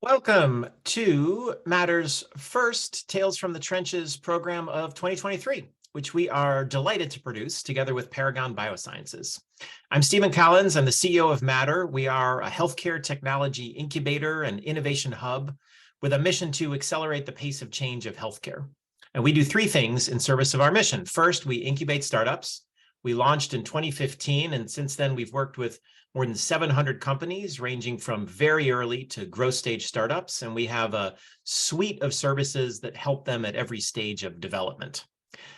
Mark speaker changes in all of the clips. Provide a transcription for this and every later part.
Speaker 1: Welcome to Matter's first Tales from the Trenches program of 2023, which we are delighted to produce together with Paragon Biosciences. I'm Stephen Collins. I'm the CEO of Matter. We are a healthcare technology incubator and innovation hub with a mission to accelerate the pace of change of healthcare. And we do three things in service of our mission. First, we incubate startups. We launched in 2015, and since then we've worked with more than 700 companies ranging from very early to growth stage startups, and we have a suite of services that help them at every stage of development.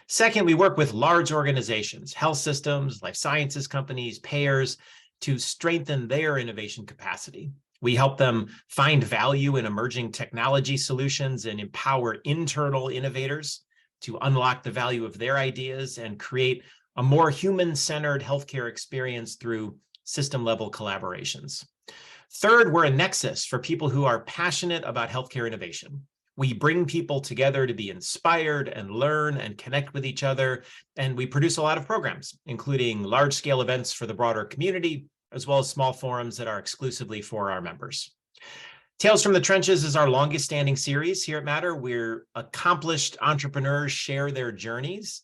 Speaker 1: Second, we work with large organizations, health systems, life sciences companies, payers, to strengthen their innovation capacity. We help them find value in emerging technology solutions and empower internal innovators to unlock the value of their ideas and create a more human-centered healthcare experience through system-level collaborations. Third, we're a nexus for people who are passionate about healthcare innovation. We bring people together to be inspired and learn and connect with each other, and we produce a lot of programs, including large-scale events for the broader community, as well as small forums that are exclusively for our members. Tales from the Trenches is our longest-standing series here at Matter, where accomplished entrepreneurs share their journeys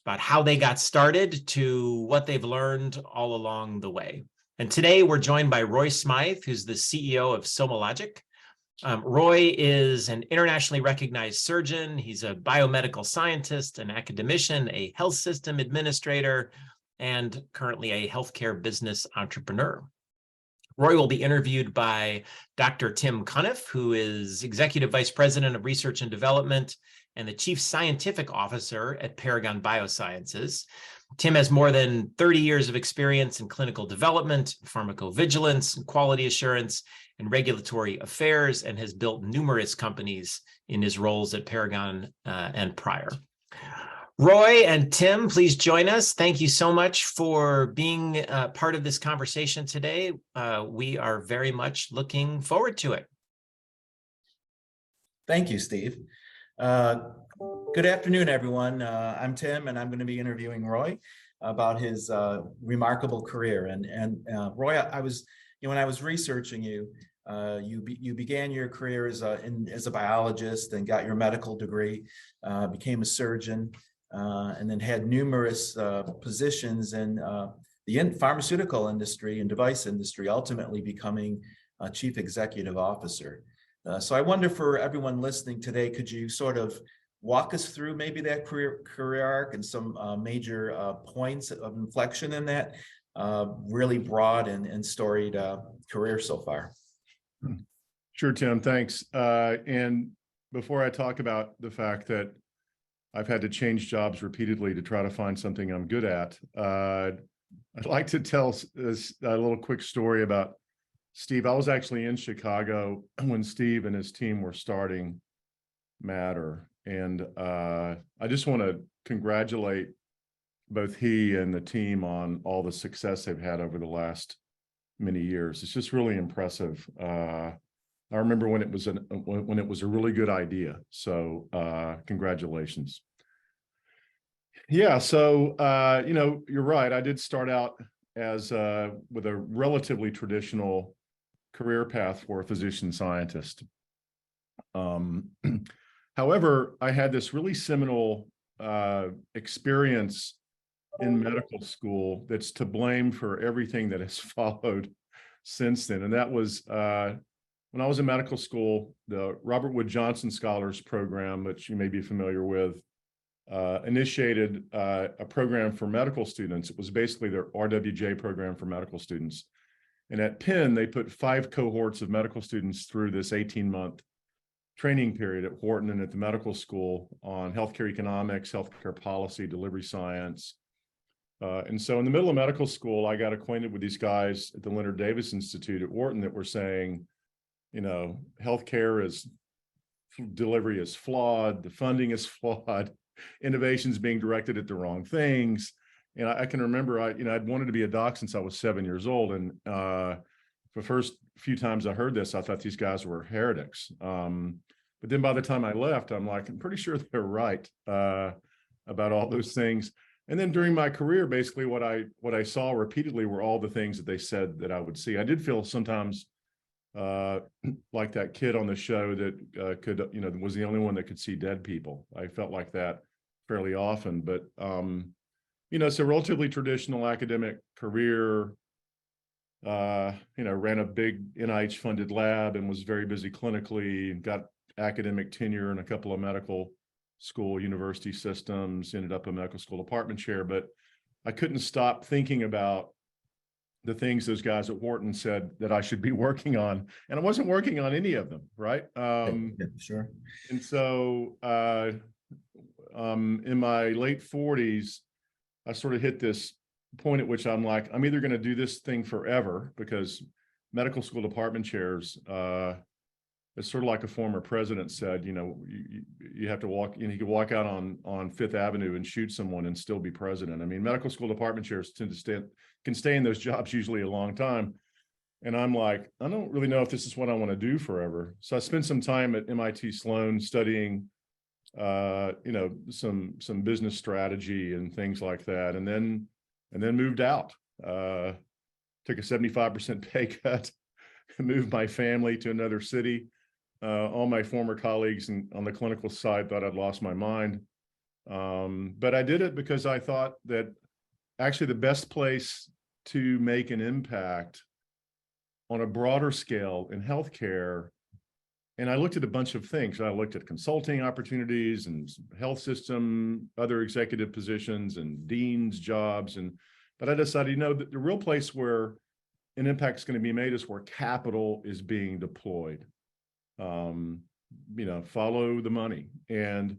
Speaker 1: about how they got started to what they've learned all along the way. And today we're joined by Roy Smythe, who's the CEO of SomaLogic. Roy is an internationally recognized surgeon. He's a biomedical scientist, an academician, a health system administrator, and currently a healthcare business entrepreneur. Roy will be interviewed by Dr. Tim Cuniff, who is Executive Vice President of Research and Development and the Chief Scientific Officer at Paragon Biosciences. Tim has more than 30 years of experience in clinical development, pharmacovigilance, quality assurance, and regulatory affairs, and has built numerous companies in his roles at Paragon and prior. Roy and Tim, please join us. Thank you so much for being part of this conversation today. We are very much looking forward to it.
Speaker 2: Thank you, Steve. Good afternoon, everyone. I'm Tim, and I'm going to be interviewing Roy about his remarkable career. And Roy, when I was researching you, you began your career as a biologist and got your medical degree, became a surgeon, and then had numerous positions in the pharmaceutical industry and device industry, ultimately becoming a chief executive officer. So I wonder, for everyone listening today, could you sort of walk us through maybe that career arc and some major points of inflection in that really broad and storied career so far?
Speaker 3: Sure, Tim, thanks. And before I talk about the fact that I've had to change jobs repeatedly to try to find something I'm good at, I'd like to tell a little quick story about Steve. I was actually in Chicago when Steve and his team were starting Matter. And I just want to congratulate both he and the team on all the success they've had over the last many years. It's just really impressive. I remember when it was a really good idea. So congratulations. Yeah, so you're right. I did start out as with a relatively traditional career path for a physician scientist. However, I had this really seminal experience in medical school that's to blame for everything that has followed since then. And that was when I was in medical school, the Robert Wood Johnson Scholars Program, which you may be familiar with, initiated a program for medical students. It was basically their RWJ program for medical students. And at Penn, they put 5 cohorts of medical students through this 18-month training period at Wharton and at the medical school on healthcare economics, healthcare policy, delivery science. And so in the middle of medical school, I got acquainted with these guys at the Leonard Davis Institute at Wharton that were saying, healthcare delivery is flawed, the funding is flawed, innovation's being directed at the wrong things. And I can remember, I'd wanted to be a doc since I was 7 years old. And the first few times I heard this, I thought these guys were heretics. But then by the time I left, I'm pretty sure they're right about all those things. And then during my career, basically what I saw repeatedly were all the things that they said that I would see. I did feel sometimes like that kid on the show that was the only one that could see dead people. I felt like that fairly often, but it's a relatively traditional academic career. Ran a big NIH funded lab and was very busy clinically, and got academic tenure in a couple of medical school university systems, ended up a medical school department chair, but I couldn't stop thinking about the things those guys at Wharton said that I should be working on, and I wasn't working on any of them, right?
Speaker 2: Yeah, sure.
Speaker 3: And so in my late 40s, I sort of hit this point at which I'm like, I'm either going to do this thing forever, because medical school department chairs, it's sort of like a former president said, you have to walk, you could walk out on Fifth Avenue and shoot someone and still be president. I mean, medical school department chairs can stay in those jobs usually a long time. And I'm like, I don't really know if this is what I want to do forever. So I spent some time at MIT Sloan studying, some business strategy and things like that. And then moved out, took a 75% pay cut, moved my family to another city. All my former colleagues on the clinical side thought I'd lost my mind. But I did it because I thought that actually the best place to make an impact on a broader scale in healthcare, and I looked at a bunch of things. I looked at consulting opportunities and health system, other executive positions and dean's jobs. But I decided, that the real place where an impact is going to be made is where capital is being deployed. Follow the money. And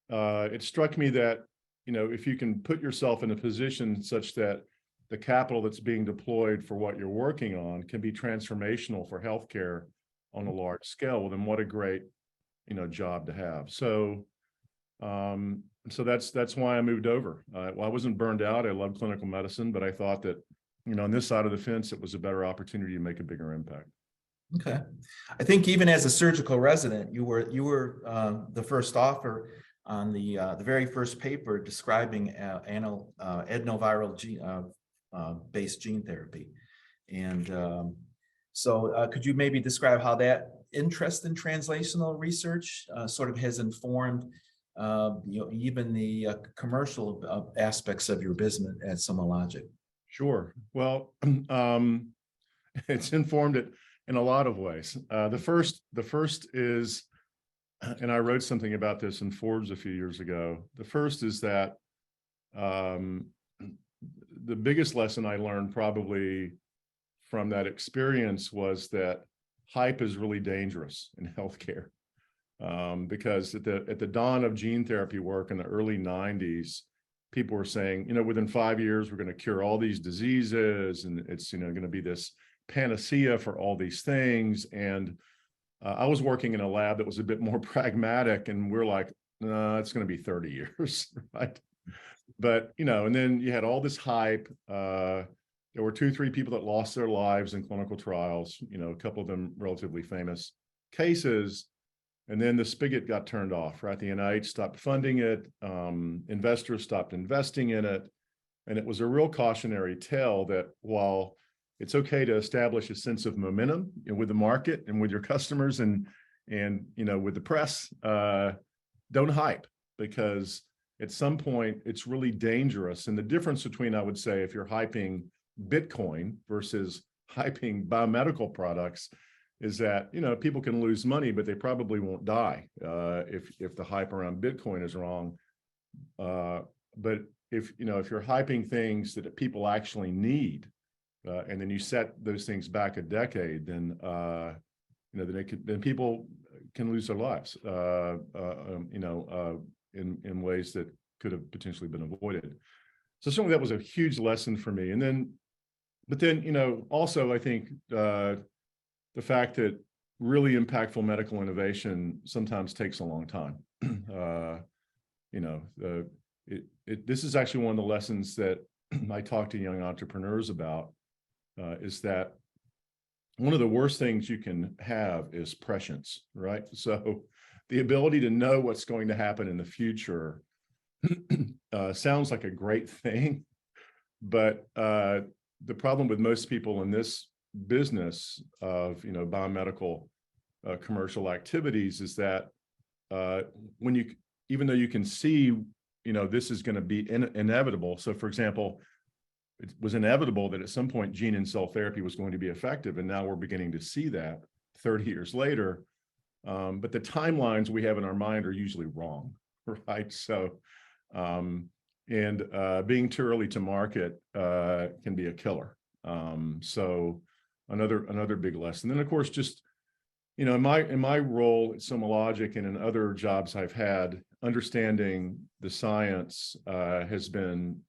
Speaker 3: it struck me that, if you can put yourself in a position such that the capital that's being deployed for what you're working on can be transformational for healthcare on a large scale, well, then what a great, job to have. So that's why I moved over. I wasn't burned out. I love clinical medicine, but I thought that, on this side of the fence, it was a better opportunity to make a bigger impact.
Speaker 2: Okay. I think even as a surgical resident, you were the first author on the very first paper describing adenoviral based gene therapy. And so could you maybe describe how that interest in translational research sort of has informed even the commercial aspects of your business at SomaLogic?
Speaker 3: Sure. Well, it's informed it in a lot of ways. The first is, and I wrote something about this in Forbes a few years ago. The first is that the biggest lesson I learned probably from that experience was that hype is really dangerous in healthcare. Because at the dawn of gene therapy work in the early 90s, people were saying, within 5 years, we're going to cure all these diseases, and it's, going to be this panacea for all these things. And I was working in a lab that was a bit more pragmatic, and we're like, no, it's going to be 30 years, right? But, and then you had all this hype. There were 2-3 people that lost their lives in clinical trials, a couple of them relatively famous cases. And then the spigot got turned off, right? The NIH stopped funding it. Investors stopped investing in it. And it was a real cautionary tale that while it's okay to establish a sense of momentum with the market and with your customers and with the press, don't hype, because at some point it's really dangerous. And the difference between, I would say, if you're hyping Bitcoin versus hyping biomedical products is that, people can lose money, but they probably won't die if the hype around Bitcoin is wrong. But if you're hyping things that people actually need, and then you set those things back a decade, then then people can lose their lives, in ways that could have potentially been avoided. So certainly that was a huge lesson for me. But then also I think the fact that really impactful medical innovation sometimes takes a long time. This is actually one of the lessons that I talk to young entrepreneurs about, is that one of the worst things you can have is prescience, right? So the ability to know what's going to happen in the future sounds like a great thing, but the problem with most people in this business of, biomedical commercial activities is that when you, even though you can see, this is going to be inevitable. So for example, it was inevitable that at some point gene and cell therapy was going to be effective. And now we're beginning to see that 30 years later. But the timelines we have in our mind are usually wrong, right? So, being too early to market can be a killer. So another big lesson. Then of course, just, in my role at SomaLogic and in other jobs I've had, understanding the science has been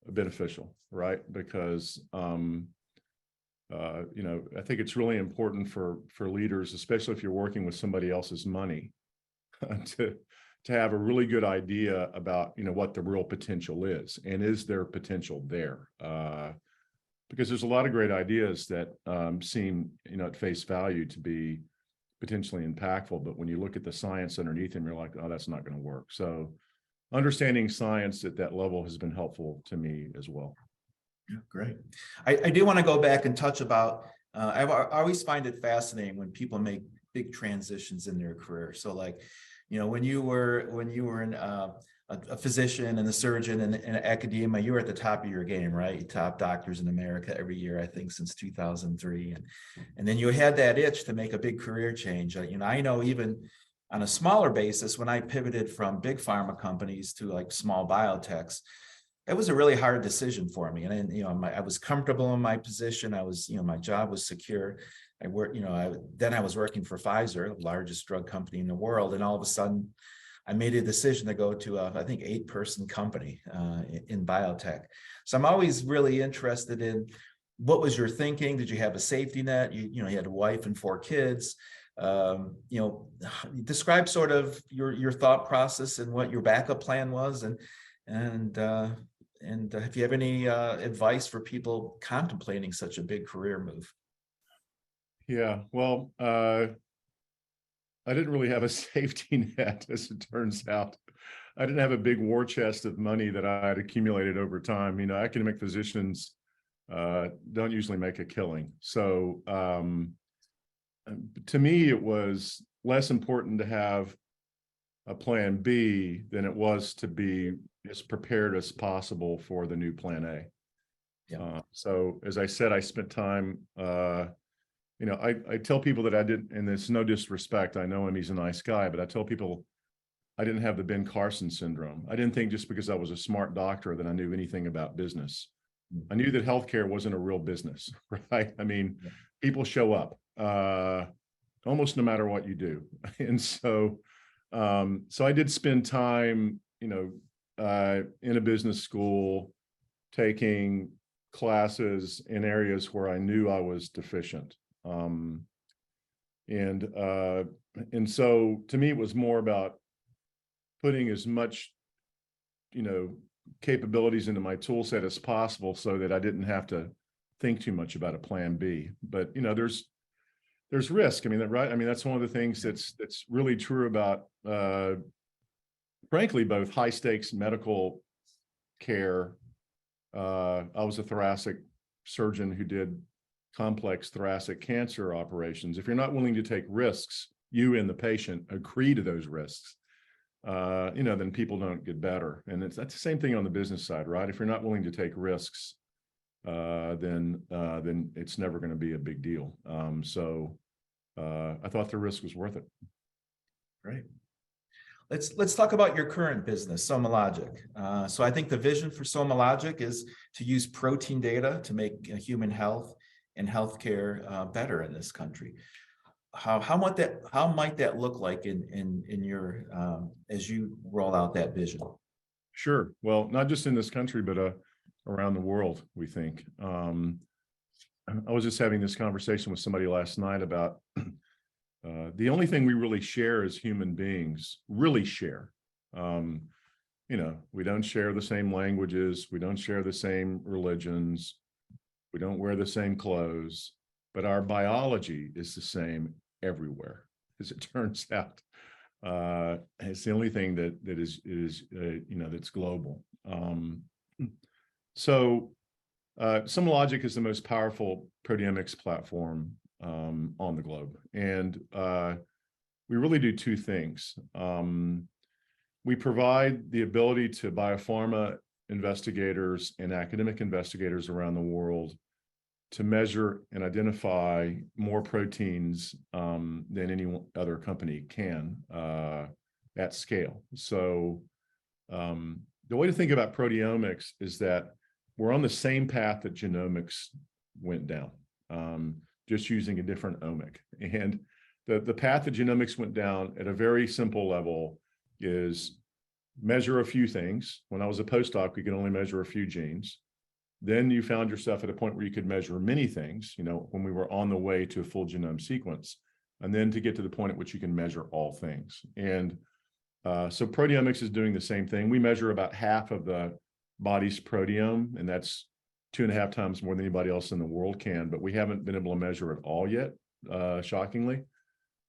Speaker 3: beneficial, right? Because I think it's really important for leaders, especially if you're working with somebody else's money, to have a really good idea about what the real potential is, and is there potential there? Because there's a lot of great ideas that seem at face value to be potentially impactful, but when you look at the science underneath them, you're like, oh, that's not going to work. So understanding science at that level has been helpful to me as well.
Speaker 2: Yeah, great. I do want to go back and touch about, I always find it fascinating when people make big transitions in their career. So like, when you were in a physician and a surgeon in academia, you were at the top of your game, right? Top doctors in America every year, I think since 2003. And then you had that itch to make a big career change. I know even on a smaller basis, when I pivoted from big pharma companies to like small biotechs, it was a really hard decision for me. And I was comfortable in my position. I was, my job was secure. I worked, then I was working for Pfizer, the largest drug company in the world. And all of a sudden I made a decision to go to I think 8-person company in biotech. So I'm always really interested in what was your thinking? Did you have a safety net? You had a wife and 4 kids. Describe sort of your thought process and what your backup plan was, and if you have any advice for people contemplating such a big career move.
Speaker 3: Yeah, well, I didn't really have a safety net, as it turns out. I didn't have a big war chest of money that I had accumulated over time. Academic physicians don't usually make a killing. So to me, it was less important to have a plan B than it was to be as prepared as possible for the new plan A. Yeah. So as I said, I spent time, I tell people that I didn't, and it's no disrespect, I know him, he's a nice guy, but I tell people I didn't have the Ben Carson syndrome. I didn't think just because I was a smart doctor that I knew anything about business. I knew that healthcare wasn't a real business, right? I mean, people show up almost no matter what you do. And so I did spend time, in a business school, taking classes in areas where I knew I was deficient. And so to me, it was more about putting as much, capabilities into my tool set as possible so that I didn't have to think too much about a plan B. But, there's risk. I mean, right? I mean, that's one of the things that's really true about, frankly, both high stakes medical care. I was a thoracic surgeon who did complex thoracic cancer operations. If you're not willing to take risks, you and the patient agree to those risks, then people don't get better. And that's the same thing on the business side, right? If you're not willing to take risks, then it's never going to be a big deal. So I thought the risk was worth it.
Speaker 2: Great. Let's talk about your current business, SomaLogic. So I think the vision for SomaLogic is to use protein data to make human health and healthcare better in this country. How might that look like in your as you roll out that vision?
Speaker 3: Sure. Well, not just in this country, but around the world, we think. I was just having this conversation with somebody last night about the only thing we really share as human beings, really share. We don't share the same languages. We don't share the same religions. We don't wear the same clothes, but our biology is the same everywhere, as it turns out. It's the only thing that is that's global. So SomaLogic is the most powerful proteomics platform on the globe. And we really do two things. We provide the ability to biopharma investigators and academic investigators around the world to measure and identify more proteins than any other company can at scale. So the way to think about proteomics is that we're on the same path that genomics went down, just using a different omic. And the path that genomics went down at a very simple level is measure a few things. When I was a postdoc, we could only measure a few genes. Then you found yourself at a point where you could measure many things, when we were on the way to a full genome sequence, and then to get to the point at which you can measure all things. And so proteomics is doing the same thing. We measure about half of the body's proteome, and that's 2.5 times more than anybody else in the world can, but we haven't been able to measure it all yet, shockingly.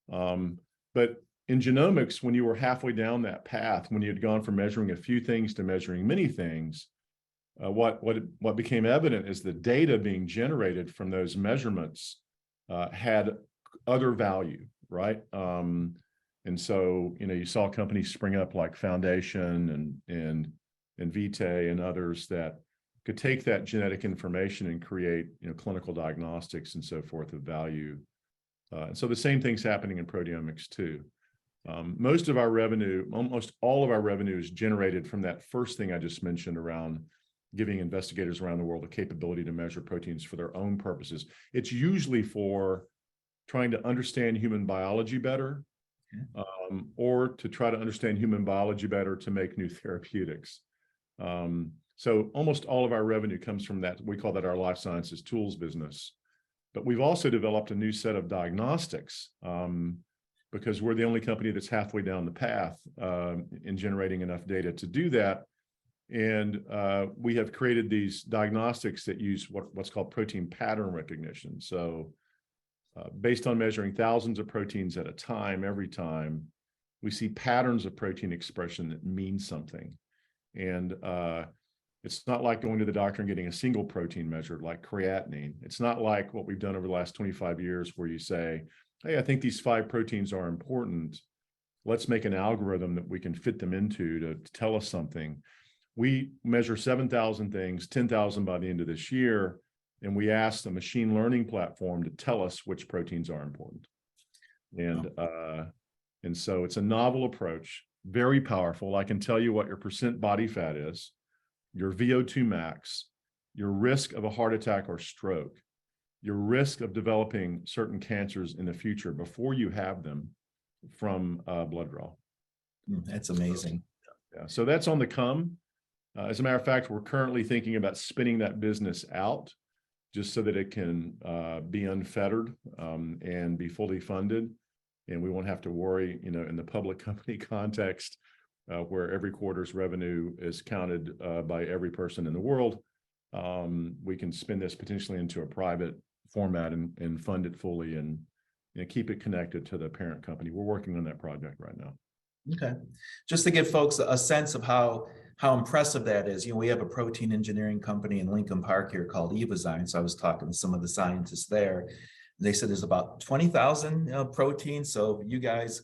Speaker 3: But in genomics, when you were halfway down that path, when you had gone from measuring a few things to measuring many things, what became evident is the data being generated from those measurements had other value, right? And so, you saw companies spring up like Foundation and Vitae and others that could take that genetic information and create, clinical diagnostics and so forth of value. And so the same thing's happening in proteomics too. Most of our revenue, almost all of our revenue is generated from that first thing I just mentioned around giving investigators around the world the capability to measure proteins for their own purposes. It's usually for trying to understand human biology better, or to try to understand human biology better to make new therapeutics. So almost all of our revenue comes from that. We call that our life sciences tools business. But we've also developed a new set of diagnostics, because we're the only company that's halfway down the path in generating enough data to do that. And we have created these diagnostics that use what's called protein pattern recognition. So based on measuring thousands of proteins at a time, every time, we see patterns of protein expression that mean something. And it's not like going to the doctor and getting a single protein measured like creatinine. It's not like what we've done over the last 25 years where you say, hey, I think these 5 proteins are important. Let's make an algorithm that we can fit them into to tell us something. We measure 7,000 things, 10,000 by the end of this year, and we ask the machine learning platform to tell us which proteins are important. And so it's a novel approach, very powerful. I can tell you what your percent body fat is, your VO2 max, your risk of a heart attack or stroke, your risk of developing certain cancers in the future before you have them from blood draw.
Speaker 2: That's amazing.
Speaker 3: Yeah, so that's on the come. As a matter of fact, we're currently thinking about spinning that business out just so that it can be unfettered and be fully funded. And we won't have to worry, in the public company context where every quarter's revenue is counted by every person in the world. We can spin this potentially into a private format and fund it fully and keep it connected to the parent company. We're working on that project right now.
Speaker 2: Okay. Just to give folks a sense of how impressive that is, we have a protein engineering company in Lincoln Park here called Evozyme. So I was talking to some of the scientists there. They said there's about 20,000 proteins. So you guys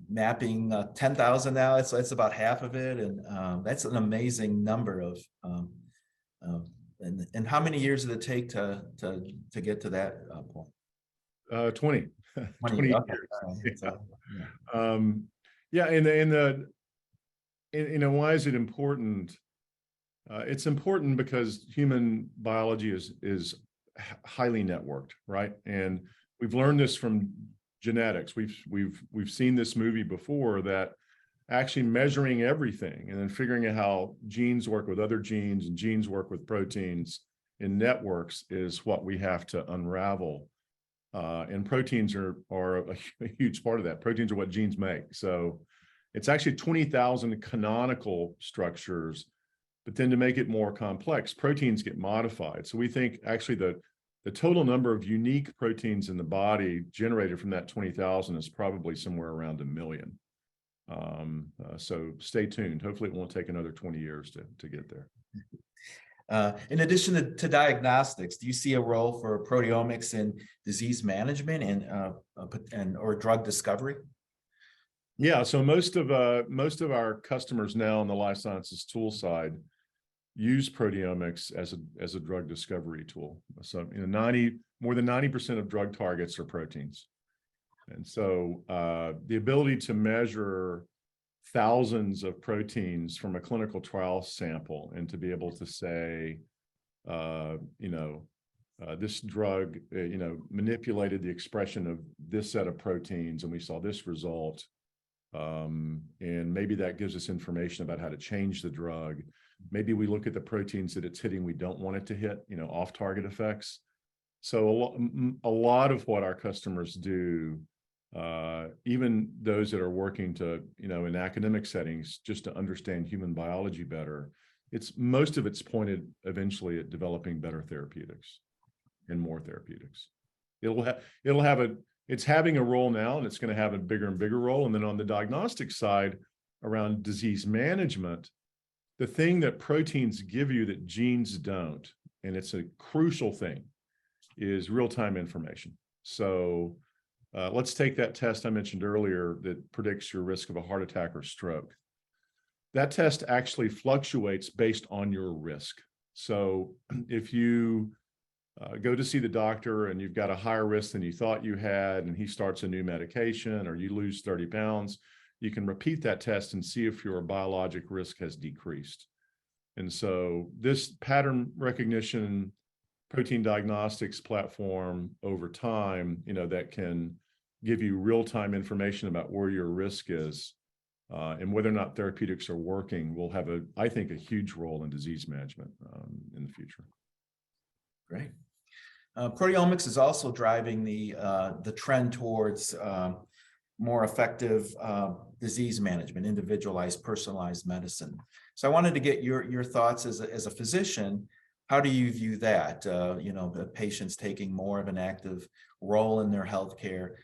Speaker 2: mapping 10,000 now, it's about half of it. And that's an amazing number of, and how many years did it take to get to that point?
Speaker 3: 20. 20
Speaker 2: okay.
Speaker 3: years. Yeah. And why is it important? It's important because human biology is highly networked, right? And we've learned this from genetics. We've seen this movie before, that actually measuring everything and then figuring out how genes work with other genes and genes work with proteins in networks is what we have to unravel. And proteins are a huge part of that. Proteins are what genes make. So it's actually 20,000 canonical structures, but then to make it more complex, proteins get modified. So we think actually the total number of unique proteins in the body generated from that 20,000 is probably somewhere around 1 million. So stay tuned. Hopefully it won't take another 20 years to get there.
Speaker 2: In addition to diagnostics, do you see a role for proteomics in disease management and or drug discovery?
Speaker 3: Yeah, so most of our customers now on the life sciences tool side use proteomics as a drug discovery tool. So more than 90% of drug targets are proteins. And so the ability to measure thousands of proteins from a clinical trial sample and to be able to say, this drug, manipulated the expression of this set of proteins and we saw this result. And maybe that gives us information about how to change the drug. Maybe we look at the proteins that it's hitting we don't want it to hit, off-target effects. So a lot of what our customers do, even those that are working to, in academic settings, just to understand human biology better, most of it's pointed eventually at developing better therapeutics and more therapeutics. It's having a role now, and it's going to have a bigger and bigger role. And then on the diagnostic side, around disease management, the thing that proteins give you that genes don't, and it's a crucial thing, is real-time information. So let's take that test I mentioned earlier that predicts your risk of a heart attack or stroke. That test actually fluctuates based on your risk. So if you go to see the doctor and you've got a higher risk than you thought you had, and he starts a new medication, or you lose 30 pounds, you can repeat that test and see if your biologic risk has decreased. And so this pattern recognition protein diagnostics platform over time, that can give you real-time information about where your risk is and whether or not therapeutics are working, will have I think, a huge role in disease management in the future.
Speaker 2: Great. Proteomics is also driving the trend towards more effective disease management, individualized, personalized medicine. So I wanted to get your thoughts as a physician. How do you view that? The patients taking more of an active role in their healthcare,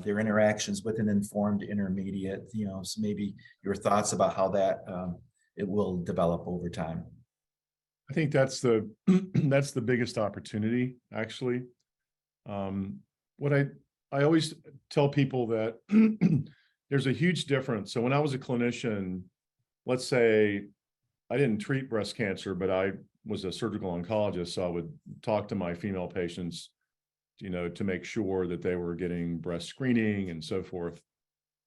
Speaker 2: their interactions with an informed intermediate. So maybe your thoughts about how that it will develop over time.
Speaker 3: I think that's the that's the biggest opportunity, actually. What I always tell people that there's a huge difference. So when I was a clinician, let's say I didn't treat breast cancer, but I was a surgical oncologist, so I would talk to my female patients, to make sure that they were getting breast screening and so forth.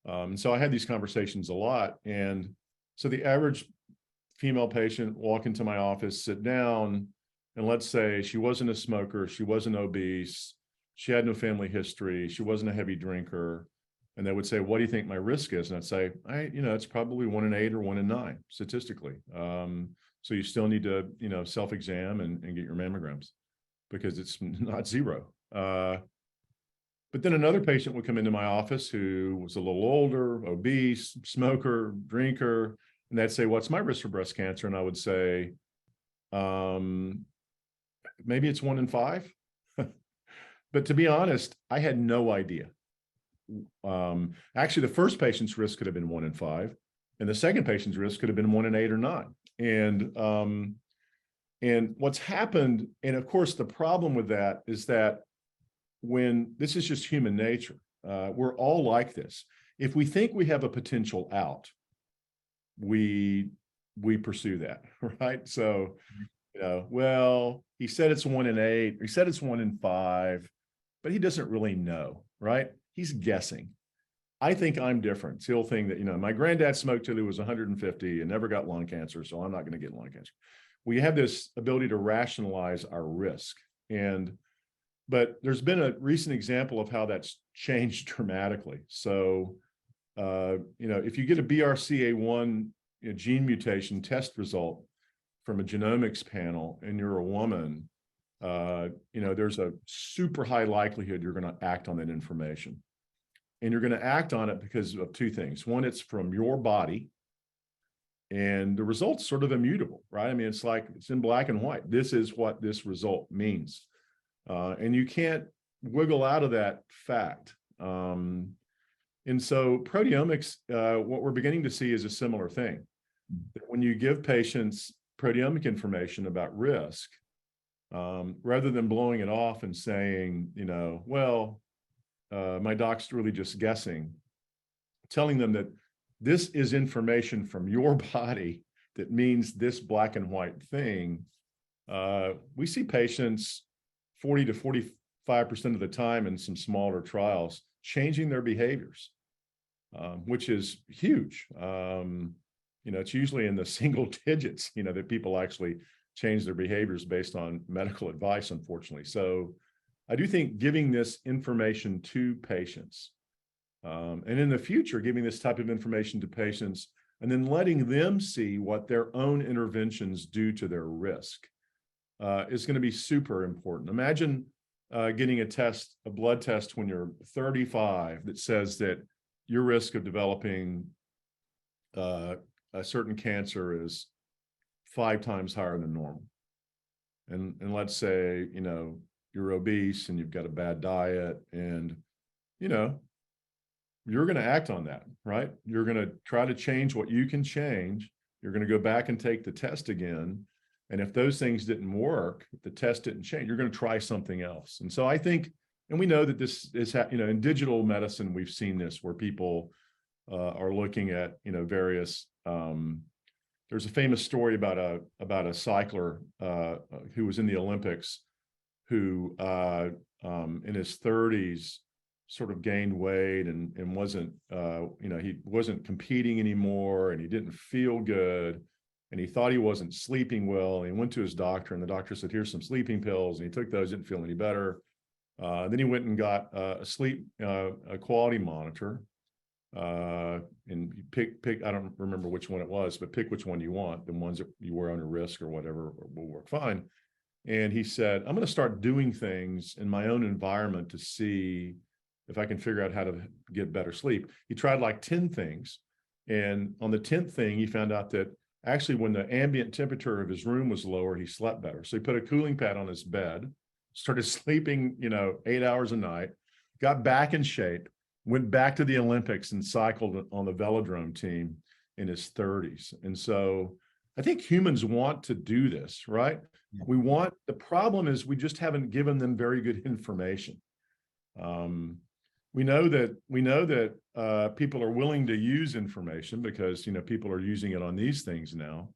Speaker 3: And so I had these conversations a lot. And so the average female patient walk into my office, sit down, and let's say she wasn't a smoker, she wasn't obese, she had no family history, she wasn't a heavy drinker. And they would say, what do you think my risk is? And I'd say, it's probably 1 in 8 or 1 in 9 statistically. So you still need to, self-exam and get your mammograms because it's not 0. But then another patient would come into my office who was a little older, obese, smoker, drinker, and they'd say, what's my risk for breast cancer? And I would say, maybe it's 1 in 5. But to be honest, I had no idea. Actually, the first patient's risk could have been 1 in 5, and the second patient's risk could have been 1 in 8 or 9. And what's happened, and of course, the problem with that is that when this is just human nature, we're all like this. If we think we have a potential out, we pursue that, right? So, well, he said it's 1 in 8, he said it's 1 in 5, but he doesn't really know, right? He's guessing. I think I'm different. It's the old thing that, my granddad smoked till he was 150 and never got lung cancer, so I'm not going to get lung cancer. We have this ability to rationalize our risk. But there's been a recent example of how that's changed dramatically. So, if you get a BRCA1 gene mutation test result from a genomics panel and you're a woman, there's a super high likelihood you're going to act on that information. And you're going to act on it because of 2 things. One, it's from your body, and the result's sort of immutable, right? I mean, it's like it's in black and white. This is what this result means. And you can't wiggle out of that fact. And so proteomics, what we're beginning to see is a similar thing. When you give patients proteomic information about risk, rather than blowing it off and saying, well, my doc's really just guessing, telling them that this is information from your body that means this black and white thing. We see patients 40 to 45% of the time in some smaller trials changing their behaviors, which is huge. It's usually in the single digits, that people actually change their behaviors based on medical advice, unfortunately. So I do think giving this information to patients, and in the future, giving this type of information to patients and then letting them see what their own interventions do to their risk, is going to be super important. Imagine getting a blood test when you're 35 that says that your risk of developing a certain cancer is 5 times higher than normal. And let's say, you're obese and you've got a bad diet, and, you're going to act on that, right? You're going to try to change what you can change. You're going to go back and take the test again. And if those things didn't work, if the test didn't change, you're going to try something else. And so I think, and we know that this is, in digital medicine, we've seen this where people are looking at, various, there's a famous story about a cycler who was in the Olympics, who in his 30s sort of gained weight and wasn't, he wasn't competing anymore, and he didn't feel good. And he thought he wasn't sleeping well. And he went to his doctor, and the doctor said, here's some sleeping pills. And he took those, didn't feel any better. Then he went and got a sleep quality monitor. And pick, I don't remember which one it was, but pick which one you want. The ones that you wear under risk or whatever will work fine. And he said, I'm going to start doing things in my own environment to see if I can figure out how to get better sleep. He tried like 10 things. And on the 10th thing, he found out that actually, when the ambient temperature of his room was lower, he slept better. So he put a cooling pad on his bed, started sleeping, 8 hours a night, got back in shape, went back to the Olympics and cycled on the velodrome team in his 30s. And so I think humans want to do this, right? Yeah. The problem is we just haven't given them very good information. We know that people are willing to use information because, people are using it on these things now,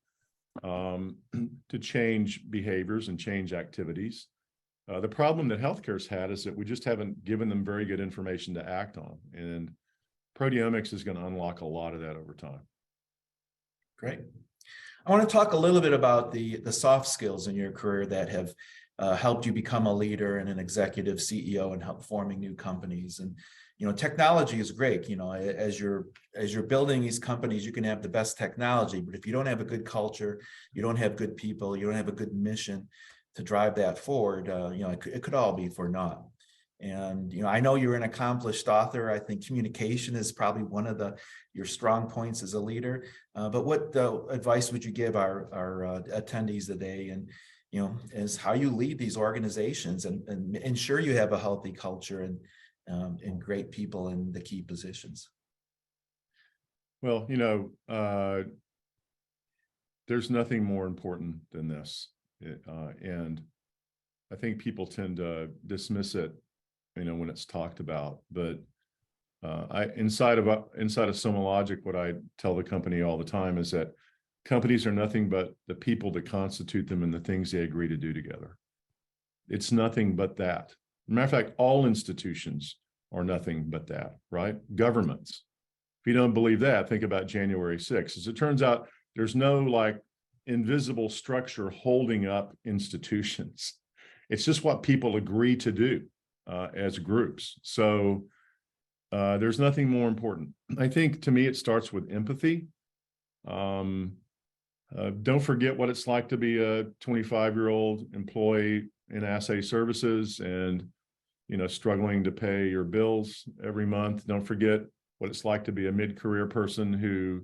Speaker 3: to change behaviors and change activities. The problem that healthcare's had is that we just haven't given them very good information to act on. And proteomics is going to unlock a lot of that over time.
Speaker 2: Great. I want to talk a little bit about the soft skills in your career that have helped you become a leader and an executive CEO and help forming new companies. And, technology is great. As you're building these companies, you can have the best technology, but if you don't have a good culture, you don't have good people, you don't have a good mission to drive that forward, it could all be for naught. And, I know you're an accomplished author. I think communication is probably one of your strong points as a leader. But what advice would you give our attendees today, and, is how you lead these organizations and ensure you have a healthy culture and great people in the key positions?
Speaker 3: Well, there's nothing more important than this. And I think people tend to dismiss it, when it's talked about. But inside of SomaLogic, what I tell the company all the time is that companies are nothing but the people that constitute them and the things they agree to do together. It's nothing but that. Matter of fact, all institutions are nothing but that, right? Governments. If you don't believe that, think about January 6th. As it turns out, there's no invisible structure holding up institutions. It's just what people agree to do as groups. So there's nothing more important. I think, to me, it starts with empathy. Don't forget what it's like to be a 25-year-old employee in assay services and, struggling to pay your bills every month. Don't forget what it's like to be a mid-career person who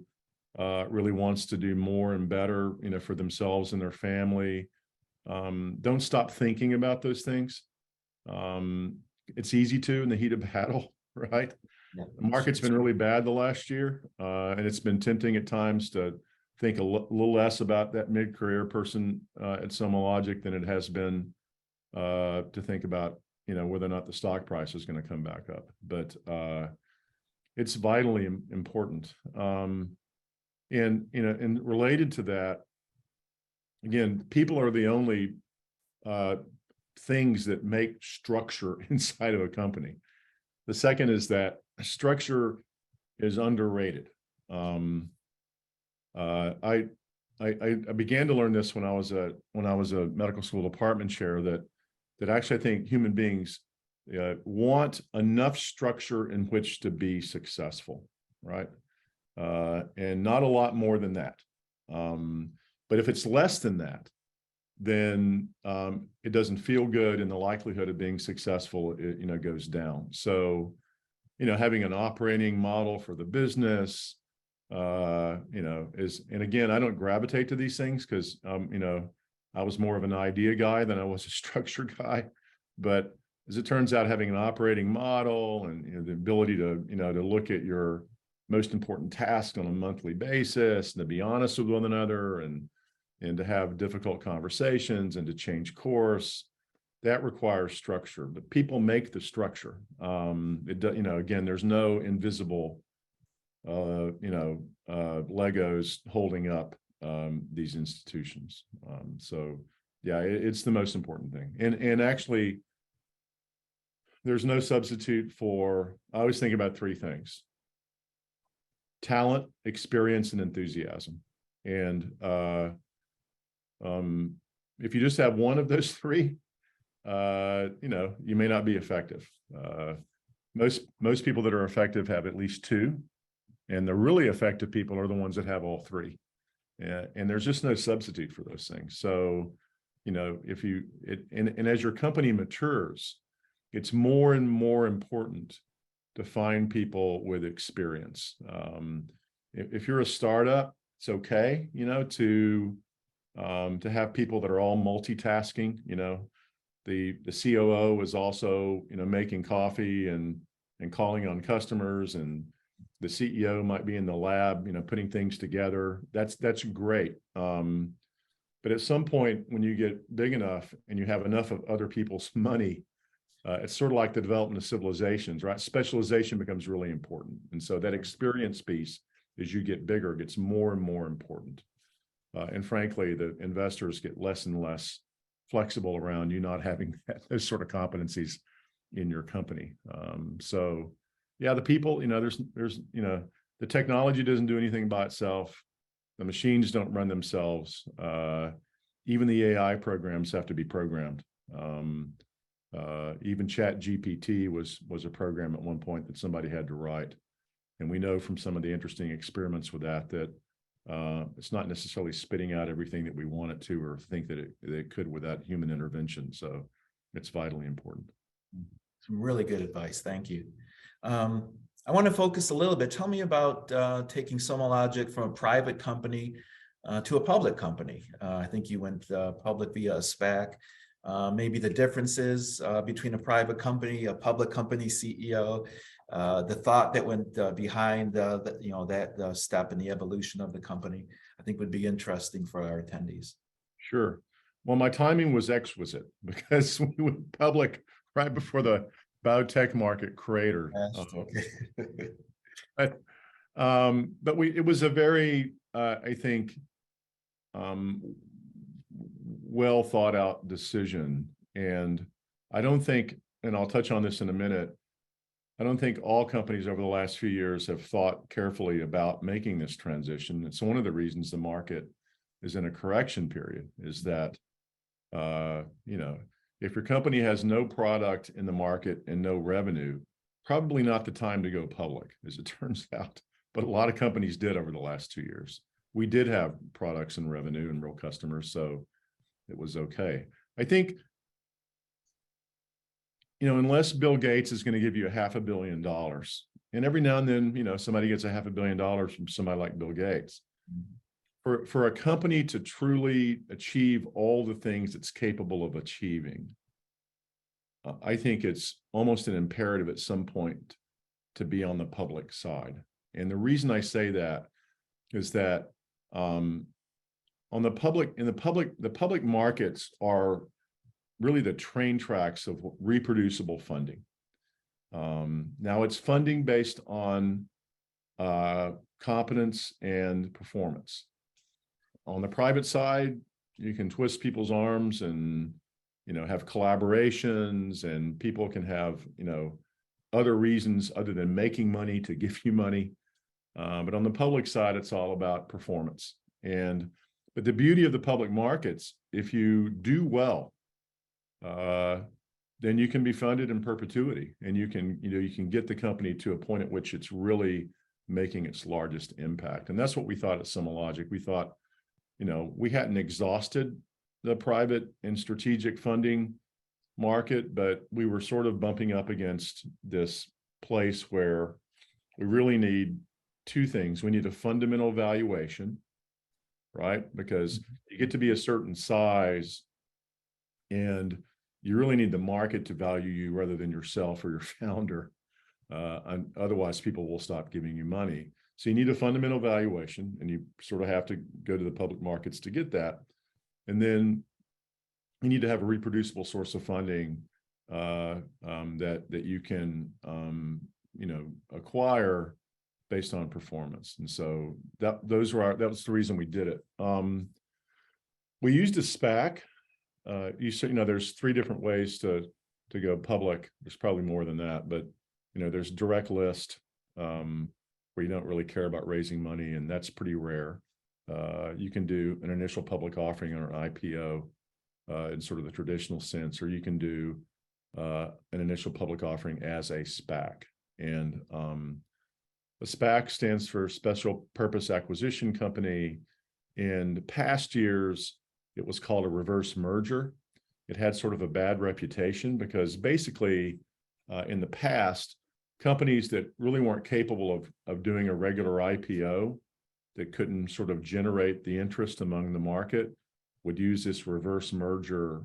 Speaker 3: really wants to do more and better, for themselves and their family. Don't stop thinking about those things. It's easy to in the heat of battle, right? Yeah, the market's been really bad the last year, and it's been tempting at times to think a little less about that mid-career person at SomaLogic than it has been to think about, whether or not the stock price is going to come back up. But it's vitally important. And related to that, again, people are the only things that make structure inside of a company. The second is that structure is underrated. I began to learn this when I was a medical school department chair, that actually I think human beings want enough structure in which to be successful, right? And not a lot more than that. But if it's less than that, then it doesn't feel good, and the likelihood of being successful, goes down. So, having an operating model for the business, and again, I don't gravitate to these things because, I was more of an idea guy than I was a structure guy. But as it turns out, having an operating model and the ability to, to look at your most important tasks on a monthly basis, and to be honest with one another, and to have difficult conversations, and to change course, that requires structure. But people make the structure. Again, there's no invisible Legos holding up these institutions. So yeah, it's the most important thing. And actually, there's no substitute for, I always think about three things: talent, experience, and enthusiasm. And if you just have one of those three, you may not be effective. Most people that are effective have at least two. And the really effective people are the ones that have all three. And there's just no substitute for those things. So, and as your company matures, it's more and more important to find people with experience. If you're a startup, it's okay, to have people that are all multitasking. The COO is also, making coffee and calling on customers, and the CEO might be in the lab, putting things together. That's great. But at some point, when you get big enough and you have enough of other people's money, it's sort of like the development of civilizations, right? Specialization becomes really important. And so that experience piece, as you get bigger, gets more and more important. And frankly, the investors get less and less flexible around you not having those sort of competencies in your company. So yeah, the people, there's the technology doesn't do anything by itself. The machines don't run themselves. Even the AI programs have to be programmed. Even Chat GPT was a program at one point that somebody had to write. And we know from some of the interesting experiments with that it's not necessarily spitting out everything that we want it to, or think that it could without human intervention. So it's vitally important.
Speaker 2: Some really good advice. Thank you. I want to focus a little bit. Tell me about taking SomaLogic from a private company to a public company. I think you went public via a SPAC. Maybe the differences between a private company, a public company CEO, the thought that went behind that step in the evolution of the company, I think would be interesting for our attendees.
Speaker 3: Sure. Well, my timing was exquisite because we went public right before the biotech market cratered.
Speaker 2: Okay.
Speaker 3: But it was a very, I think, well thought out decision. And I don't think, and I'll touch on this in a minute, I don't think all companies over the last few years have thought carefully about making this transition. It's one of the reasons the market is in a correction period, is that, if your company has no product in the market and no revenue, probably not the time to go public, as it turns out. But a lot of companies did over the last 2 years. We did have products and revenue and real customers, so it was okay. I think, unless Bill Gates is going to give you $500 million, and every now and then, somebody gets $500 million from somebody like Bill Gates. For a company to truly achieve all the things it's capable of achieving, I think it's almost an imperative at some point to be on the public side. And the reason I say that is that On the public markets are really the train tracks of reproducible funding. Now it's funding based on competence and performance. On the private side, you can twist people's arms and, have collaborations, and people can have, other reasons other than making money to give you money. But on the public side, it's all about performance. But the beauty of the public markets, if you do well, then you can be funded in perpetuity, and you can get the company to a point at which it's really making its largest impact. And that's what we thought at SomaLogic. We thought, we hadn't exhausted the private and strategic funding market, but we were sort of bumping up against this place where we really need two things. We need a fundamental valuation, right? Because you get to be a certain size and you really need the market to value you rather than yourself or your founder. And otherwise, people will stop giving you money. So you need a fundamental valuation, and you sort of have to go to the public markets to get that. And then you need to have a reproducible source of funding that you can acquire based on performance. And so that was the reason we did it. We used a SPAC. There's 3 different ways to go public. There's probably more than that, but there's direct list, where you don't really care about raising money, and that's pretty rare. You can do an initial public offering or an IPO in sort of the traditional sense, or you can do an initial public offering as a SPAC. And a SPAC stands for Special Purpose Acquisition Company. In past years, it was called a reverse merger. It had sort of a bad reputation because basically in the past, companies that really weren't capable of doing a regular IPO, that couldn't sort of generate the interest among the market, would use this reverse merger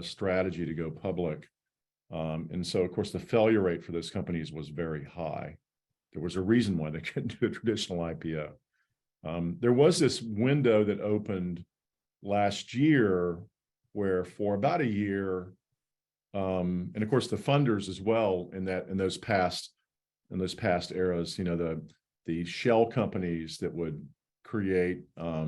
Speaker 3: strategy to go public. And so, of course, the failure rate for those companies was very high. There was a reason why they couldn't do a traditional IPO. There was this window that opened last year where for about a year, and of course the funders as well in those past eras, the shell companies that would create a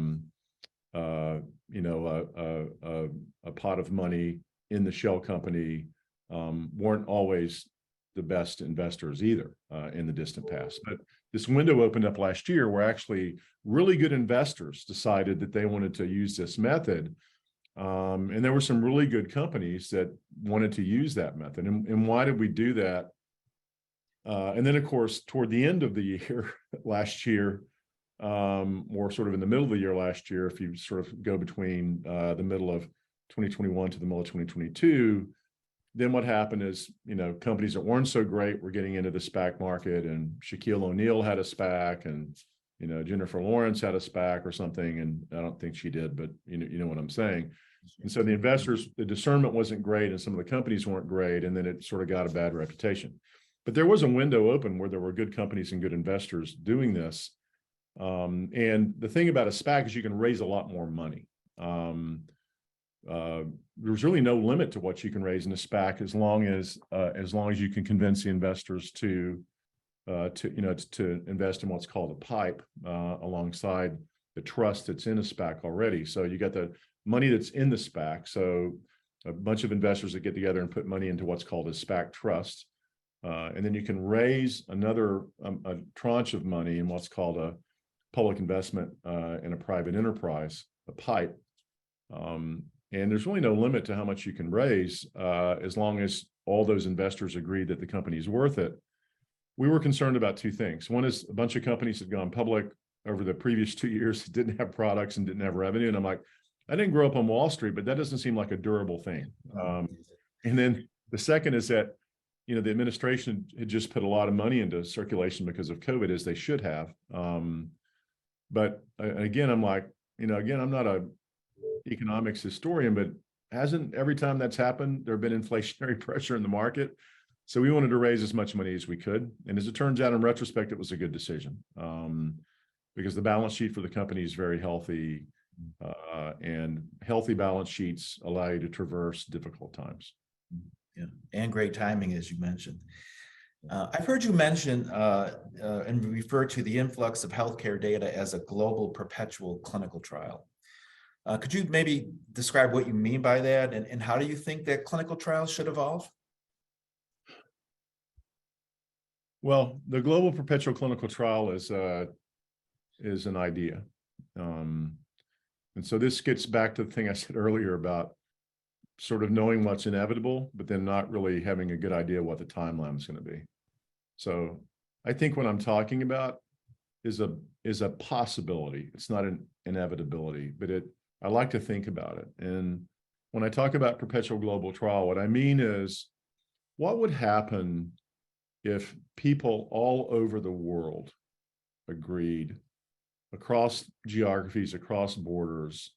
Speaker 3: pot of money in the shell company weren't always the best investors either in the distant past. But this window opened up last year where actually really good investors decided that they wanted to use this method. And there were some really good companies that wanted to use that method. And why did we do that? And then, of course, toward the end of the year last year, or sort of in the middle of the year last year, if you sort of go between the middle of 2021 to the middle of 2022, then what happened is, companies that weren't so great were getting into the SPAC market, and Shaquille O'Neal had a SPAC, and, Jennifer Lawrence had a SPAC or something. And I don't think she did, but you know what I'm saying. And so the investors, the discernment wasn't great, and some of the companies weren't great. And then it sort of got a bad reputation. But there was a window open where there were good companies and good investors doing this. And the thing about a SPAC is you can raise a lot more money. There's really no limit to what you can raise in a SPAC as long as you can convince the investors to invest in what's called a PIPE alongside the trust that's in a SPAC already. So you got the money that's in the SPAC. So a bunch of investors that get together and put money into what's called a SPAC trust. And then you can raise another a tranche of money in what's called a public investment in a private enterprise, a PIPE. And there's really no limit to how much you can raise as long as all those investors agree that the company is worth it. We were concerned about 2 things. One is a bunch of companies had gone public over the previous 2 years, didn't have products and didn't have revenue. And I'm like, I didn't grow up on Wall Street, but that doesn't seem like a durable thing. And then the second is that, the administration had just put a lot of money into circulation because of COVID, as they should have. But again, I'm like, I'm not a economics historian, but hasn't every time that's happened, there have been inflationary pressure in the market. So we wanted to raise as much money as we could. And as it turns out, in retrospect, it was a good decision. because the balance sheet for the company is very healthy, and healthy balance sheets allow you to traverse difficult times.
Speaker 2: Yeah, and great timing, as you mentioned. I've heard you mention and refer to the influx of healthcare data as a global perpetual clinical trial. Could you maybe describe what you mean by that, and how do you think that clinical trials should evolve?
Speaker 3: Well, the global perpetual clinical trial is an idea. And so this gets back to the thing I said earlier about sort of knowing what's inevitable, but then not really having a good idea what the timeline is going to be. So I think what I'm talking about is a possibility. It's not an inevitability, but I like to think about it. And when I talk about perpetual global trial, what I mean is, what would happen if people all over the world agreed across geographies, across borders,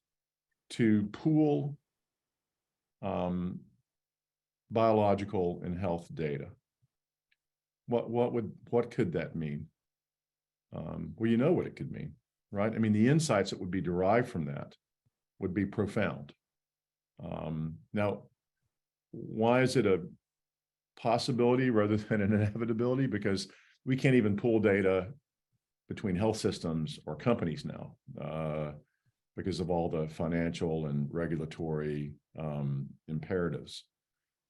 Speaker 3: to pool biological and health data? What could that mean? Well, you know what it could mean, right? I mean, the insights that would be derived from that would be profound. Now, why is it a possibility rather than an inevitability? Because we can't even pull data between health systems or companies now, because of all the financial and regulatory imperatives.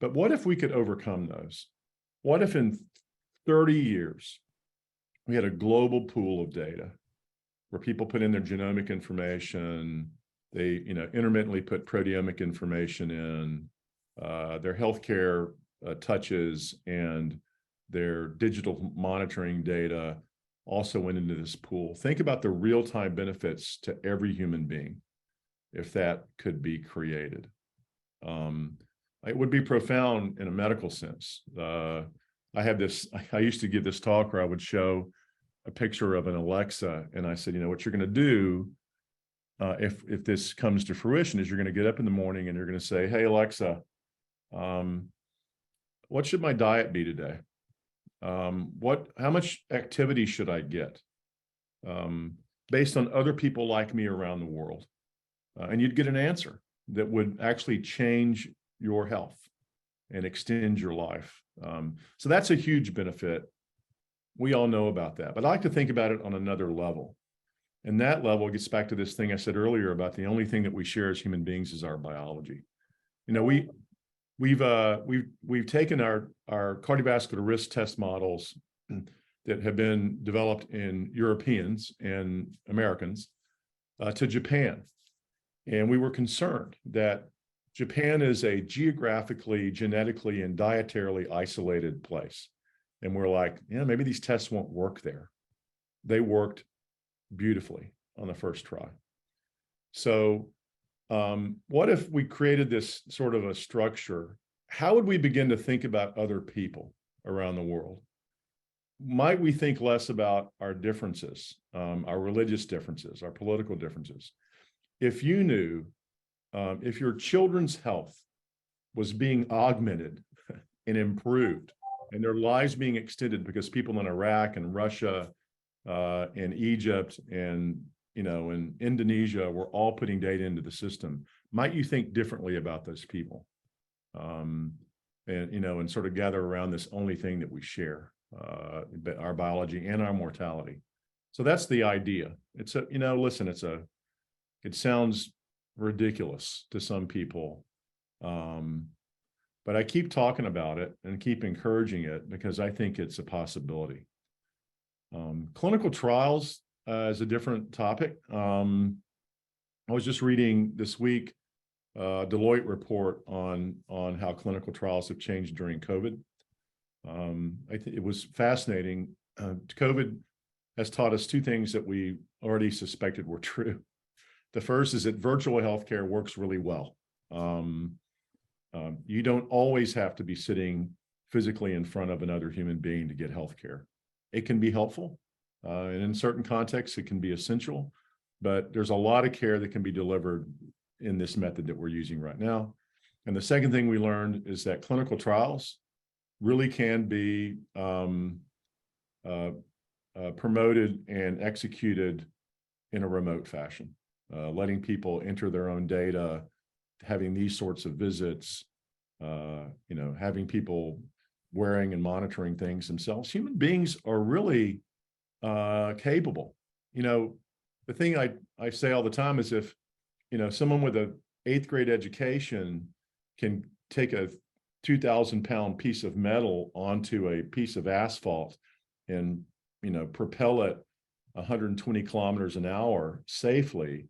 Speaker 3: But what if we could overcome those? What if in 30 years, we had a global pool of data where people put in their genomic information, they intermittently put proteomic information in, their healthcare touches and their digital monitoring data also went into this pool. Think about the real-time benefits to every human being if that could be created. It would be profound in a medical sense. I used to give this talk where I would show a picture of an Alexa, and I said, what you're going to do if this comes to fruition is you're going to get up in the morning and you're going to say, hey, Alexa, what should my diet be today? How much activity should I get based on other people like me around the world? And you'd get an answer that would actually change your health and extend your life. So that's a huge benefit. We all know about that, but I like to think about it on another level. And that level gets back to this thing I said earlier about the only thing that we share as human beings is our biology. We've taken our cardiovascular risk test models that have been developed in Europeans and Americans to Japan. And we were concerned that Japan is a geographically, genetically, and dietarily isolated place. And we're like, maybe these tests won't work there. They worked beautifully on the first try. So what if we created this sort of a structure? How would we begin to think about other people around the world? Might we think less about our differences, our religious differences, our political differences? If you knew, if your children's health was being augmented and improved, and their lives being extended because people in Iraq and Russia and Egypt and in Indonesia were all putting data into the system, might you think differently about those people? And sort of gather around this only thing that we share, our biology and our mortality. So that's the idea. It's it sounds ridiculous to some people. But I keep talking about it and keep encouraging it because I think it's a possibility. Clinical trials is a different topic. I was just reading this week a Deloitte report on how clinical trials have changed during COVID. I think it was fascinating. COVID has taught us two things that we already suspected were true. The first is that virtual healthcare works really well. You don't always have to be sitting physically in front of another human being to get healthcare. It can be helpful, and in certain contexts, it can be essential, but there's a lot of care that can be delivered in this method that we're using right now. And the second thing we learned is that clinical trials really can be promoted and executed in a remote fashion, letting people enter their own data, having these sorts of visits, having people wearing and monitoring things themselves. Human beings are really capable. The thing I say all the time is if, someone with a 8th grade education can take a 2,000-pound piece of metal onto a piece of asphalt and, propel it 120 kilometers an hour safely,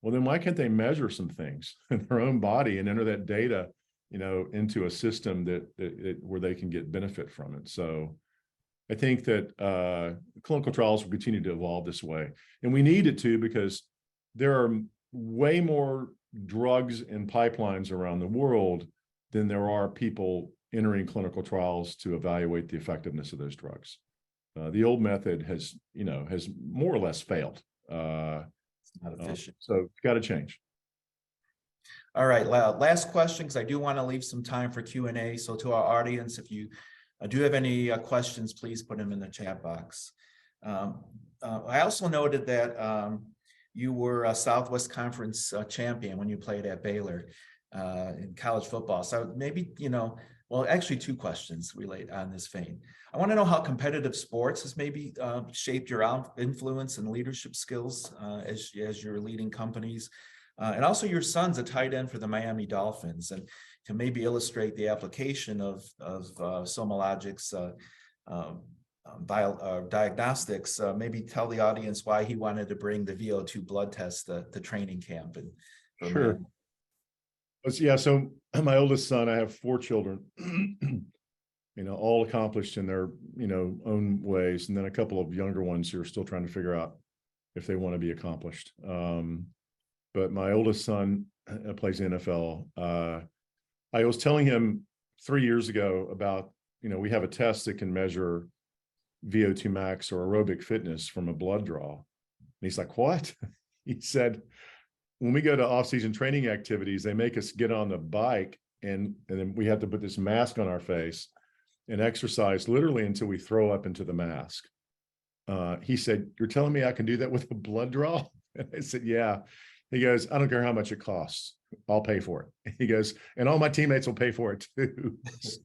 Speaker 3: well, then why can't they measure some things in their own body and enter that data, into a system that where they can get benefit from it? So I think that clinical trials will continue to evolve this way. And we need it to, because there are way more drugs and pipelines around the world than there are people entering clinical trials to evaluate the effectiveness of those drugs. The old method has more or less failed.
Speaker 2: It's not efficient.
Speaker 3: So it's got to change.
Speaker 2: All right, last question, because I do want to leave some time for Q&A. So to our audience, if you do have any questions, please put them in the chat box. I also noted that you were a Southwest Conference champion when you played at Baylor in college football. So maybe, well, actually 2 questions relate on this vein. I want to know how competitive sports has maybe shaped your influence and leadership skills as you're leading companies. And also your son's a tight end for the Miami Dolphins, and to maybe illustrate the application of SomaLogic's diagnostics, maybe tell the audience why he wanted to bring the VO2 blood test to training camp. And
Speaker 3: sure. Yeah, so my oldest son, I have 4 children, all accomplished in their, own ways. And then a couple of younger ones who are still trying to figure out if they want to be accomplished. But my oldest son plays NFL. I was telling him 3 years ago about, we have a test that can measure VO2 max or aerobic fitness from a blood draw. And he's like, what? He said, when we go to off-season training activities, they make us get on the bike and then we have to put this mask on our face and exercise literally until we throw up into the mask. He said, you're telling me I can do that with a blood draw? And I said, yeah. He goes, I don't care how much it costs. I'll pay for it. He goes, and all my teammates will pay for it too. So,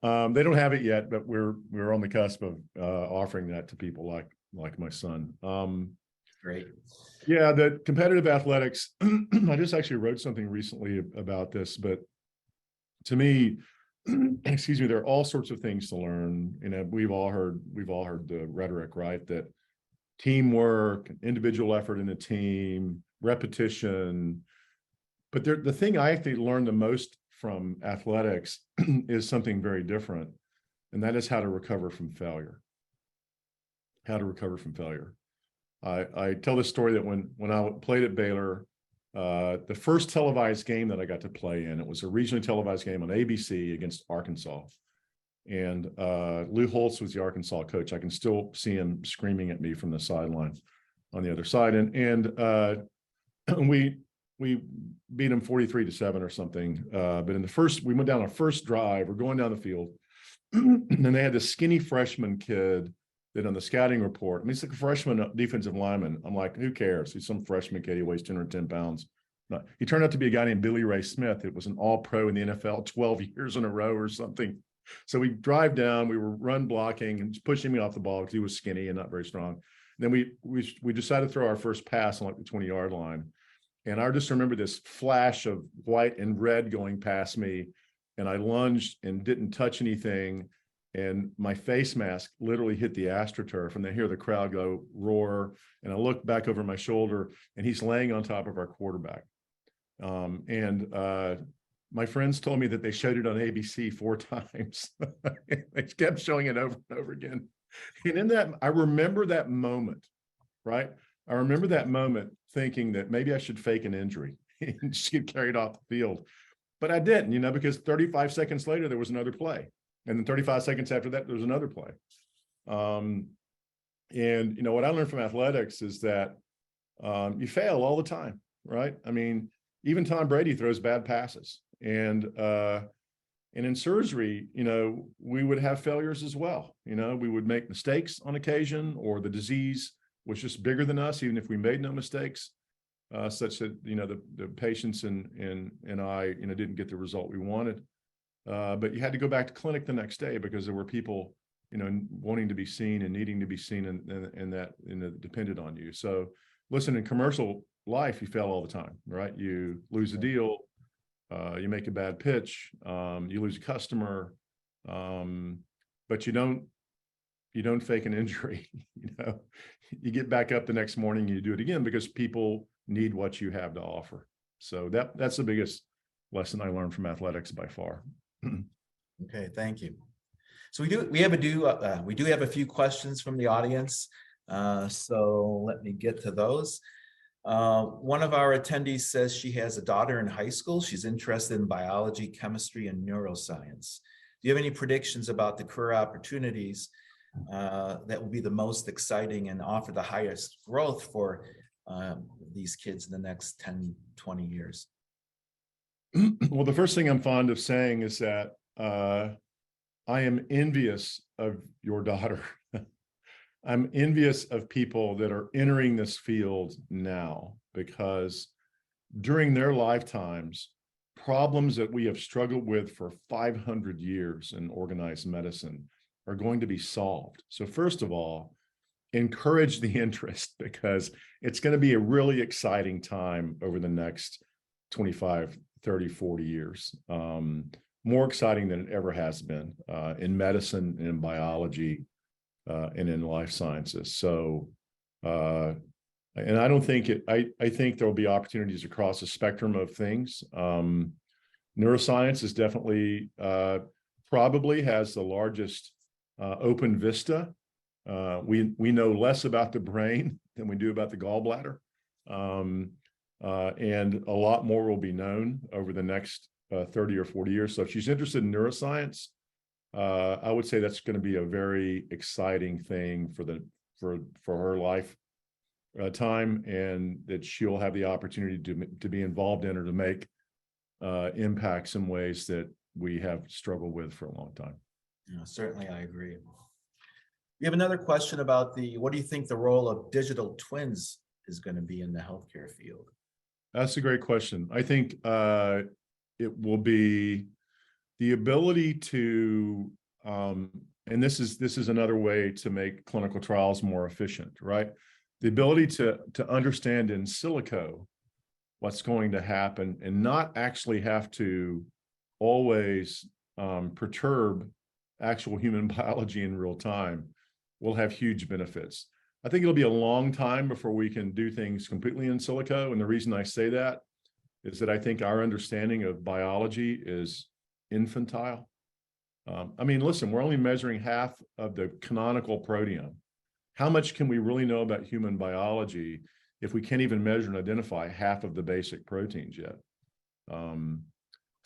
Speaker 3: they don't have it yet, but we're on the cusp of offering that to people like my son.
Speaker 2: Great.
Speaker 3: Yeah, the competitive athletics. I just actually wrote something recently about this, but to me, excuse me, there are all sorts of things to learn. We've all heard the rhetoric, right? That teamwork, individual effort in a team, repetition. But the thing I actually learned the most from athletics is something very different, and that is how to recover from failure. How to recover from failure. I tell this story that when I played at Baylor, the first televised game that I got to play in, it was a regionally televised game on ABC against Arkansas. And Lou Holtz was the Arkansas coach. I can still see him screaming at me from the sideline on the other side. And we beat him 43-7 or something. But in the first, we went down our first drive, we're going down the field, and they had this skinny freshman kid that on the scouting report, he's like a freshman defensive lineman. I'm like, who cares? He's some freshman kid. He weighs 210 pounds. No, he turned out to be a guy named Billy Ray Smith. It was an all-pro in the NFL 12 years in a row or something. So we drive down, we were run blocking and pushing me off the ball because he was skinny and not very strong. And then we decided to throw our first pass on like the 20-yard line. And I just remember this flash of white and red going past me. And I lunged and didn't touch anything. And my face mask literally hit the AstroTurf, and I hear the crowd go roar. And I look back over my shoulder, and he's laying on top of our quarterback. My friends told me that they showed it on ABC 4 times. They kept showing it over and over again. And in that, I remember that moment, right? I remember that moment thinking that maybe I should fake an injury and just get carried off the field. But I didn't, because 35 seconds later, there was another play. And then 35 seconds after that, there was another play. What I learned from athletics is that you fail all the time, right? I mean, even Tom Brady throws bad passes. And in surgery, we would have failures as well. We would make mistakes on occasion, or the disease was just bigger than us, even if we made no mistakes, such that, the patients and I, didn't get the result we wanted. But you had to go back to clinic the next day because there were people, wanting to be seen and needing to be seen, and that depended on you. So listen, in commercial life, you fail all the time, right? You lose a deal, you make a bad pitch, you lose a customer, but you don't fake an injury. You get back up the next morning, you do it again because people need what you have to offer. So that's the biggest lesson I learned from athletics by far.
Speaker 2: Okay, thank you. So we do have a few questions from the audience. So let me get to those. One of our attendees says she has a daughter in high school. She's interested in biology, chemistry, and neuroscience. Do you have any predictions about the career opportunities that will be the most exciting and offer the highest growth for these kids in the next 10, 20 years?
Speaker 3: Well, the first thing I'm fond of saying is that I am envious of your daughter. I'm envious of people that are entering this field now, because during their lifetimes, problems that we have struggled with for 500 years in organized medicine are going to be solved. So first of all, encourage the interest, because it's going to be a really exciting time over the next 25, 30, 40 years. More exciting than it ever has been in medicine, in biology, and in life sciences. So, and I don't think I think there'll be opportunities across the spectrum of things. Neuroscience is definitely probably has the largest open vista. We know less about the brain than we do about the gallbladder. And a lot more will be known over the next 30 or 40 years. So if she's interested in neuroscience, I would say that's going to be a very exciting thing for her life time, and that she'll have the opportunity to be involved in or to make impacts in ways that we have struggled with for a long time.
Speaker 2: Yeah, certainly, I agree. We have another question about what do you think the role of digital twins is going to be in the healthcare field?
Speaker 3: That's a great question. I think it will be the ability to, and this is another way to make clinical trials more efficient, right? The ability to understand in silico what's going to happen and not actually have to always perturb actual human biology in real time will have huge benefits. I think it'll be a long time before we can do things completely in silico. And the reason I say that is that I think our understanding of biology is infantile. I mean, listen, we're only measuring half of the canonical proteome. How much can we really know about human biology if we can't even measure and identify half of the basic proteins yet?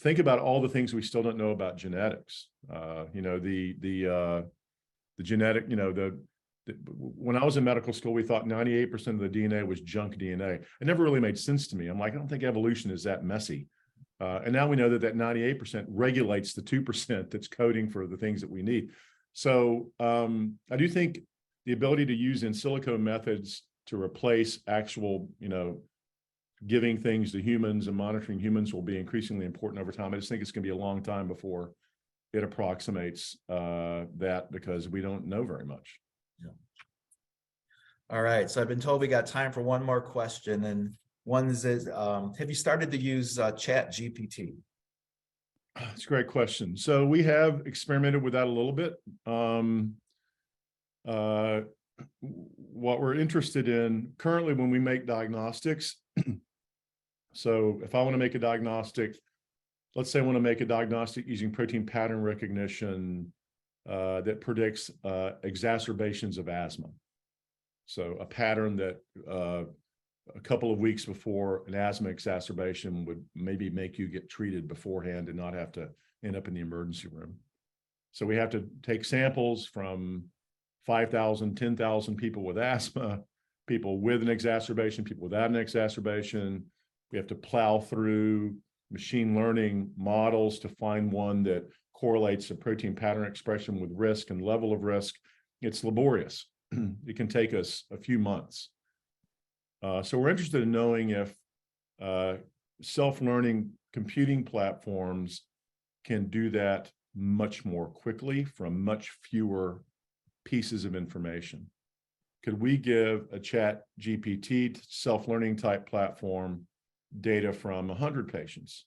Speaker 3: Think about all the things we still don't know about genetics. The genetic, when I was in medical school, we thought 98% of the DNA was junk DNA. It never really made sense to me. I'm like, I don't think evolution is that messy. And now we know that 98% regulates the 2% that's coding for the things that we need. So I do think the ability to use in silico methods to replace actual, giving things to humans and monitoring humans will be increasingly important over time. I just think it's going to be a long time before it approximates that, because we don't know very much.
Speaker 2: Yeah. All right. So I've been told we got time for one more question. And one is, have you started to use Chat GPT?
Speaker 3: That's a great question. So we have experimented with that a little bit. What we're interested in currently when we make diagnostics, so if I want to make a diagnostic, let's say I want to make a diagnostic using protein pattern recognition that predicts exacerbations of asthma. So a pattern that a couple of weeks before an asthma exacerbation would maybe make you get treated beforehand and not have to end up in the emergency room. So we have to take samples from 5,000, 10,000 people with asthma, people with an exacerbation, people without an exacerbation. We have to plow through machine learning models to find one that correlates the protein pattern expression with risk and level of risk. It's laborious. it can take us a few months. So we're interested in knowing if self-learning computing platforms can do that much more quickly from much fewer pieces of information. Could we give a chat GPT self-learning type platform data from 100 patients?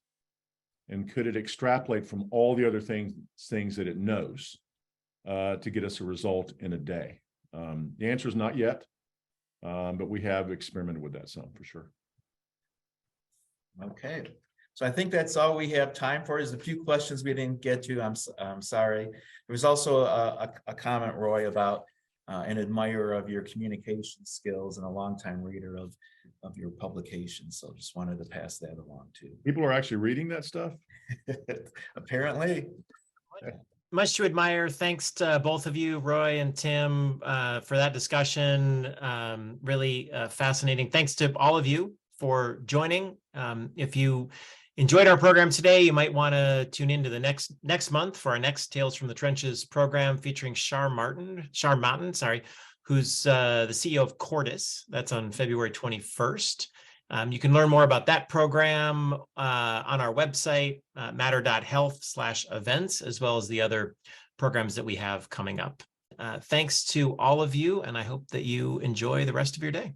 Speaker 3: And could it extrapolate from all the other things that it knows to get us a result in a day? The answer is not yet, but we have experimented with that some for sure.
Speaker 2: Okay, so I think that's all we have time for. There's a few questions we didn't get to. I'm sorry. There was also a comment, Roy, about an admirer of your communication skills and a longtime reader of your publications. So just wanted to pass that along too.
Speaker 3: People are actually reading that stuff?
Speaker 2: Apparently.
Speaker 1: Much to admire. Thanks to both of you, Roy and Tim, for that discussion. Really fascinating. Thanks to all of you for joining. If you enjoyed our program today, you might want to tune into the next month for our next Tales from the Trenches program featuring Shar Martin, who's the CEO of Cordis. That's on February 21st. You can learn more about that program on our website, matter.health/events, as well as the other programs that we have coming up. Thanks to all of you, and I hope that you enjoy the rest of your day.